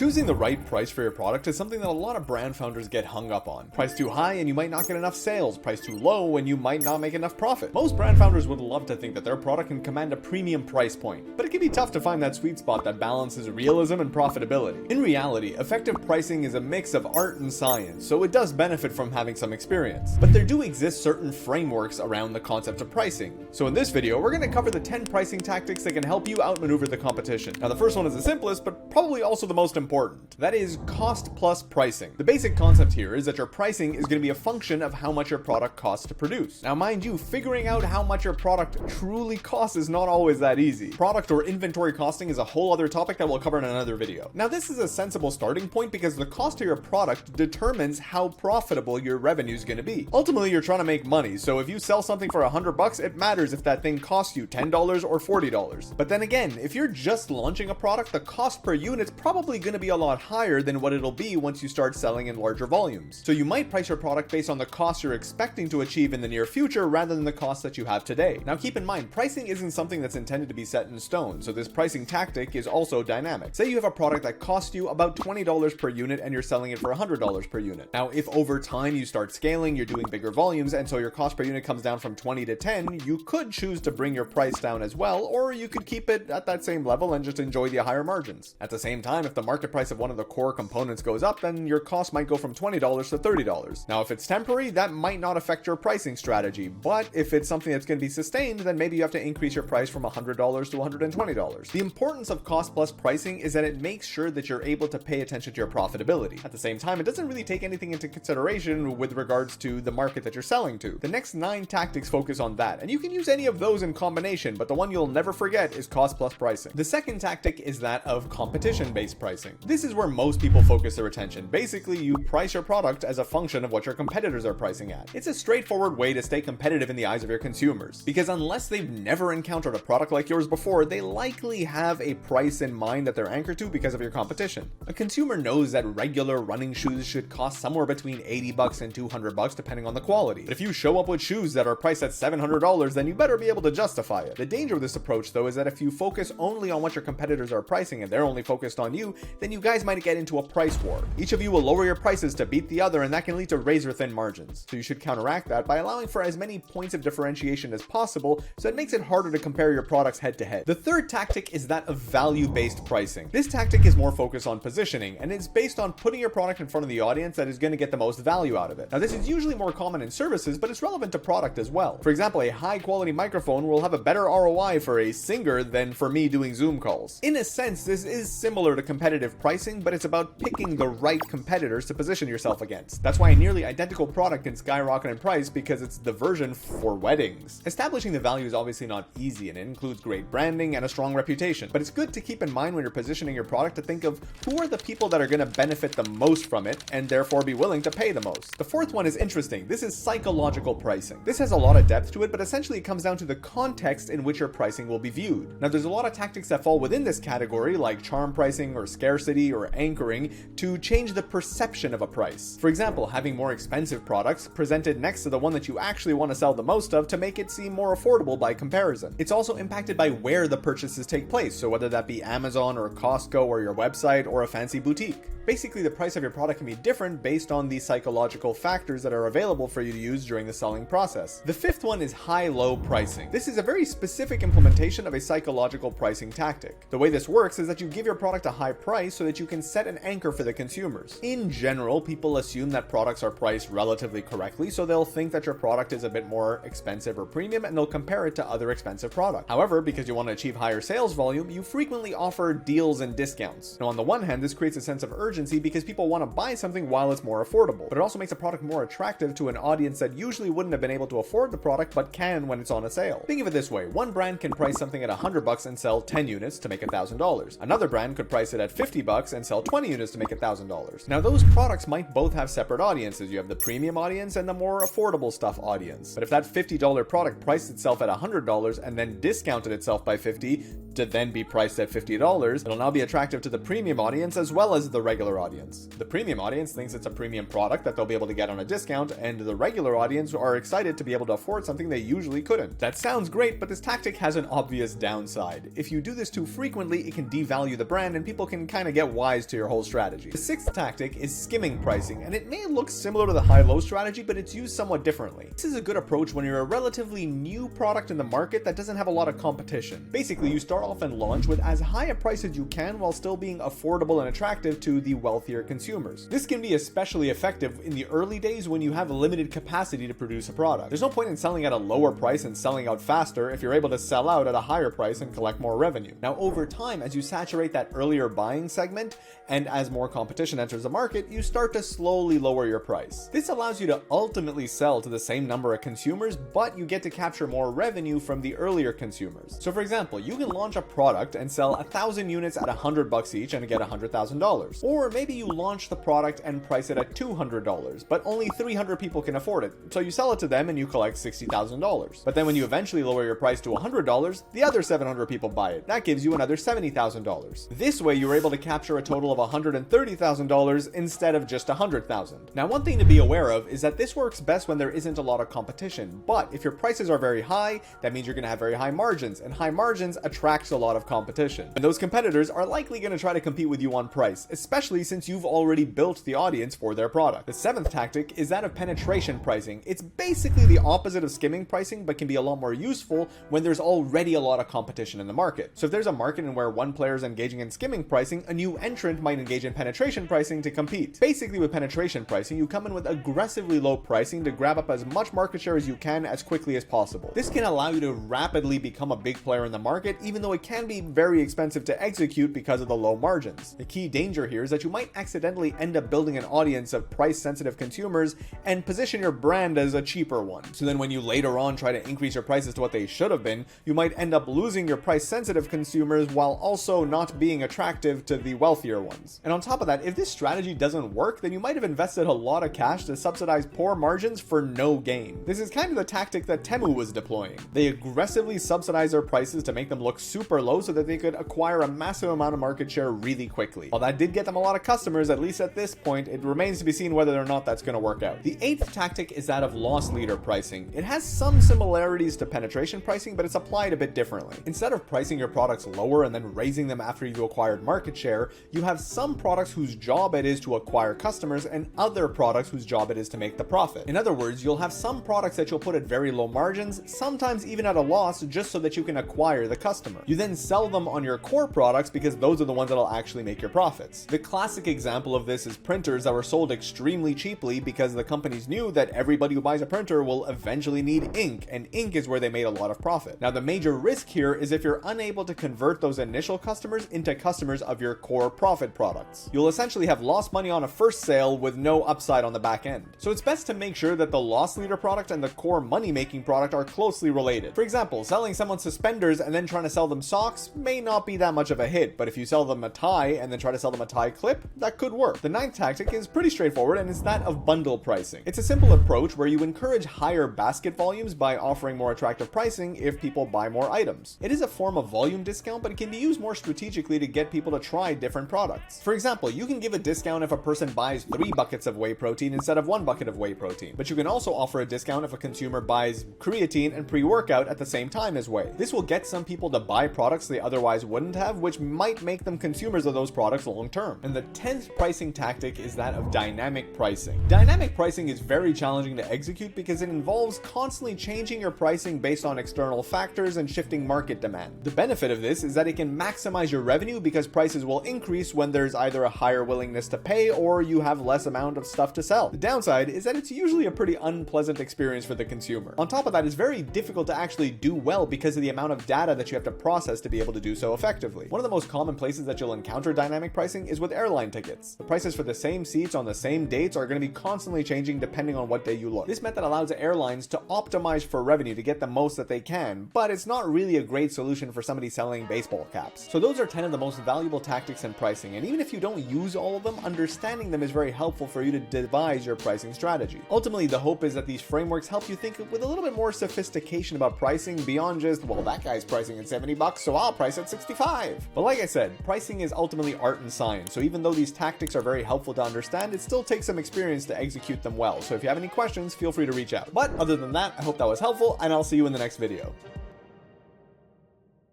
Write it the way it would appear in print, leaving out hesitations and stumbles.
Choosing the right price for your product is something that a lot of brand founders get hung up on. Price too high and you might not get enough sales. Price too low and you might not make enough profit. Most brand founders would love to think that their product can command a premium price point, but it can be tough to find that sweet spot that balances realism and profitability. In reality, effective pricing is a mix of art and science, so it does benefit from having some experience. But there do exist certain frameworks around the concept of pricing. So in this video, we're going to cover the 10 pricing tactics that can help you outmaneuver the competition. Now the first one is the simplest, but probably also the most important. That is cost plus pricing. The basic concept here is that your pricing is going to be a function of how much your product costs to produce. Now mind you, figuring out how much your product truly costs is not always that easy. Product or inventory costing is a whole other topic that we'll cover in another video. Now this is a sensible starting point because the cost of your product determines how profitable your revenue is going to be. Ultimately, you're trying to make money, so if you sell something for $100, it matters if that thing costs you $10 or $40. But then again, if you're just launching a product, the cost per unit's probably going to be a lot higher than what it'll be once you start selling in larger volumes. So you might price your product based on the cost you're expecting to achieve in the near future rather than the cost that you have today. Now keep in mind, pricing isn't something that's intended to be set in stone, so this pricing tactic is also dynamic. Say you have a product that costs you about $20 per unit and you're selling it for $100 per unit. Now if over time you start scaling, you're doing bigger volumes, and so your cost per unit comes down from 20 to 10, you could choose to bring your price down as well, or you could keep it at that same level and just enjoy the higher margins. At the same time, if the market price of one of the core components goes up, then your cost might go from $20 to $30. Now if it's temporary, that might not affect your pricing strategy, but if it's something that's going to be sustained, then maybe you have to increase your price from $100 to $120. The importance of cost plus pricing is that it makes sure that you're able to pay attention to your profitability. At the same time, it doesn't really take anything into consideration with regards to the market that you're selling to. The next 9 tactics focus on that, and you can use any of those in combination, but the one you'll never forget is cost plus pricing. The second tactic is that of competition-based pricing. This is where most people focus their attention. Basically, you price your product as a function of what your competitors are pricing at. It's a straightforward way to stay competitive in the eyes of your consumers, because unless they've never encountered a product like yours before, they likely have a price in mind that they're anchored to because of your competition. A consumer knows that regular running shoes should cost somewhere between $80 and $200 depending on the quality. But if you show up with shoes that are priced at $700, then you better be able to justify it. The danger of this approach though is that if you focus only on what your competitors are pricing and they're only focused on you, then you guys might get into a price war. Each of you will lower your prices to beat the other, and that can lead to razor thin margins. So you should counteract that by allowing for as many points of differentiation as possible, so it makes it harder to compare your products head to head. The third tactic is that of value-based pricing. This tactic is more focused on positioning, and it's based on putting your product in front of the audience that is going to get the most value out of it. Now this is usually more common in services, but it's relevant to product as well. For example, a high quality microphone will have a better ROI for a singer than for me doing Zoom calls. In a sense, this is similar to competitive pricing, but it's about picking the right competitors to position yourself against. That's why a nearly identical product can skyrocket in price, because it's the version for weddings. Establishing the value is obviously not easy, and it includes great branding and a strong reputation, but it's good to keep in mind when you're positioning your product to think of who are the people that are going to benefit the most from it and therefore be willing to pay the most. The fourth one is interesting. This is psychological pricing. This has a lot of depth to it, but essentially it comes down to the context in which your pricing will be viewed. Now there's a lot of tactics that fall within this category, like charm pricing or scarcity or anchoring, to change the perception of a price. For example, having more expensive products presented next to the one that you actually want to sell the most of to make it seem more affordable by comparison. It's also impacted by where the purchases take place, so whether that be Amazon or Costco or your website or a fancy boutique. Basically, the price of your product can be different based on the psychological factors that are available for you to use during the selling process. The fifth one is high-low pricing. This is a very specific implementation of a psychological pricing tactic. The way this works is that you give your product a high price so that you can set an anchor for the consumers. In general, people assume that products are priced relatively correctly, so they'll think that your product is a bit more expensive or premium, and they'll compare it to other expensive products. However, because you want to achieve higher sales volume, you frequently offer deals and discounts. Now, on the one hand, this creates a sense of urgency because people want to buy something while it's more affordable, but it also makes a product more attractive to an audience that usually wouldn't have been able to afford the product but can when it's on a sale. Think of it this way: one brand can price something at $100 and sell 10 units to make $1,000. Another brand could price it at $50 and sell 20 units to make $1,000. Now those products might both have separate audiences. You have the premium audience and the more affordable stuff audience. But if that $50 product priced itself at $100 and then discounted itself by $50, to then be priced at $50, it'll now be attractive to the premium audience as well as the regular audience. The premium audience thinks it's a premium product that they'll be able to get on a discount, and the regular audience are excited to be able to afford something they usually couldn't. That sounds great, but this tactic has an obvious downside. If you do this too frequently, it can devalue the brand and people can kind of get wise to your whole strategy. The sixth tactic is skimming pricing, and it may look similar to the high-low strategy, but it's used somewhat differently. This is a good approach when you're a relatively new product in the market that doesn't have a lot of competition. Basically, you start off and launch with as high a price as you can while still being affordable and attractive to the wealthier consumers. This can be especially effective in the early days when you have a limited capacity to produce a product. There's no point in selling at a lower price and selling out faster if you're able to sell out at a higher price and collect more revenue. Now, over time, as you saturate that earlier buying segment and as more competition enters the market, you start to slowly lower your price. This allows you to ultimately sell to the same number of consumers, but you get to capture more revenue from the earlier consumers. So for example, you can launch a product and sell 1,000 units at $100 each and get $100,000. Or maybe you launch the product and price it at $200, but only 300 people can afford it. So you sell it to them and you collect $60,000. But then when you eventually lower your price to $100, the other 700 people buy it. That gives you another $70,000. This way you're able to capture a total of $130,000 instead of just $100,000. Now, one thing to be aware of is that this works best when there isn't a lot of competition, but if your prices are very high, that means you're going to have very high margins, and high margins attracts a lot of competition. And those competitors are likely going to try to compete with you on price, especially since you've already built the audience for their product. The seventh tactic is that of penetration pricing. It's basically the opposite of skimming pricing, but can be a lot more useful when there's already a lot of competition in the market. So if there's a market in where one player is engaging in skimming pricing, a new entrant might engage in penetration pricing to compete. Basically, with penetration pricing, you come in with aggressively low pricing to grab up as much market share as you can as quickly as possible. This can allow you to rapidly become a big player in the market, even though it can be very expensive to execute because of the low margins. The key danger here is that you might accidentally end up building an audience of price-sensitive consumers and position your brand as a cheaper one. So then when you later on try to increase your prices to what they should have been, you might end up losing your price-sensitive consumers while also not being attractive to the wealthier ones. And on top of that, if this strategy doesn't work, then you might have invested a lot of cash to subsidize poor margins for no gain. This is kind of the tactic that Temu was deploying. They aggressively subsidized their prices to make them look super low so that they could acquire a massive amount of market share really quickly. While that did get them a lot of customers, at least at this point, it remains to be seen whether or not that's going to work out. The eighth tactic is that of loss leader pricing. It has some similarities to penetration pricing, but it's applied a bit differently. Instead of pricing your products lower and then raising them after you've acquired market share, you have some products whose job it is to acquire customers and other products whose job it is to make the profit. In other words, you'll have some products that you'll put at very low margins, sometimes even at a loss, just so that you can acquire the customer. You then sell them on your core products because those are the ones that'll actually make your profits. The classic example of this is printers that were sold extremely cheaply because the companies knew that everybody who buys a printer will eventually need ink, and ink is where they made a lot of profit. Now, the major risk here is if you're unable to convert those initial customers into customers of your core profit products. You'll essentially have lost money on a first sale with no upside on the back end. So it's best to make sure that the loss leader product and the core money-making product are closely related. For example, selling someone suspenders and then trying to sell them socks may not be that much of a hit, but if you sell them a tie and then try to sell them a tie clip, that could work. The ninth tactic is pretty straightforward, and it's that of bundle pricing. It's a simple approach where you encourage higher basket volumes by offering more attractive pricing if people buy more items. It is a form of volume discount, but it can be used more strategically to get people to try different products. For example, you can give a discount if a person buys 3 buckets of whey protein instead of 1 bucket of whey protein, but you can also offer a discount if a consumer buys creatine and pre-workout at the same time as whey. This will get some people to buy products they otherwise wouldn't have, which might make them consumers of those products long term. And the 10th pricing tactic is that of dynamic pricing. Dynamic pricing is very challenging to execute because it involves constantly changing your pricing based on external factors and shifting market demand. The benefit of this is that it can maximize your revenue because prices will increase when there's either a higher willingness to pay or you have less amount of stuff to sell. The downside is that it's usually a pretty unpleasant experience for the consumer. On top of that, it's very difficult to actually do well because of the amount of data that you have to process to be able to do so effectively. One of the most common places that you'll encounter dynamic pricing is with airline tickets. The prices for the same seats on the same dates are going to be constantly changing depending on what day you look. This method allows airlines to optimize for revenue to get the most that they can, but it's not really a great solution for somebody selling baseball caps. So those are 10 of the most valuable tactics in pricing, and even if you don't use all of them, understanding them is very helpful for you to devise your pricing strategy. Ultimately, the hope is that these frameworks help you think with a little bit more sophistication about pricing beyond just, well, that guy's pricing at $70, bucks, so I'll price at 65. But like I said, pricing is ultimately art and science, so even though these tactics are very helpful to understand, it still takes some experience to execute them well. So if you have any questions, feel free to reach out. But other than that, I hope that was helpful, and I'll see you in the next video.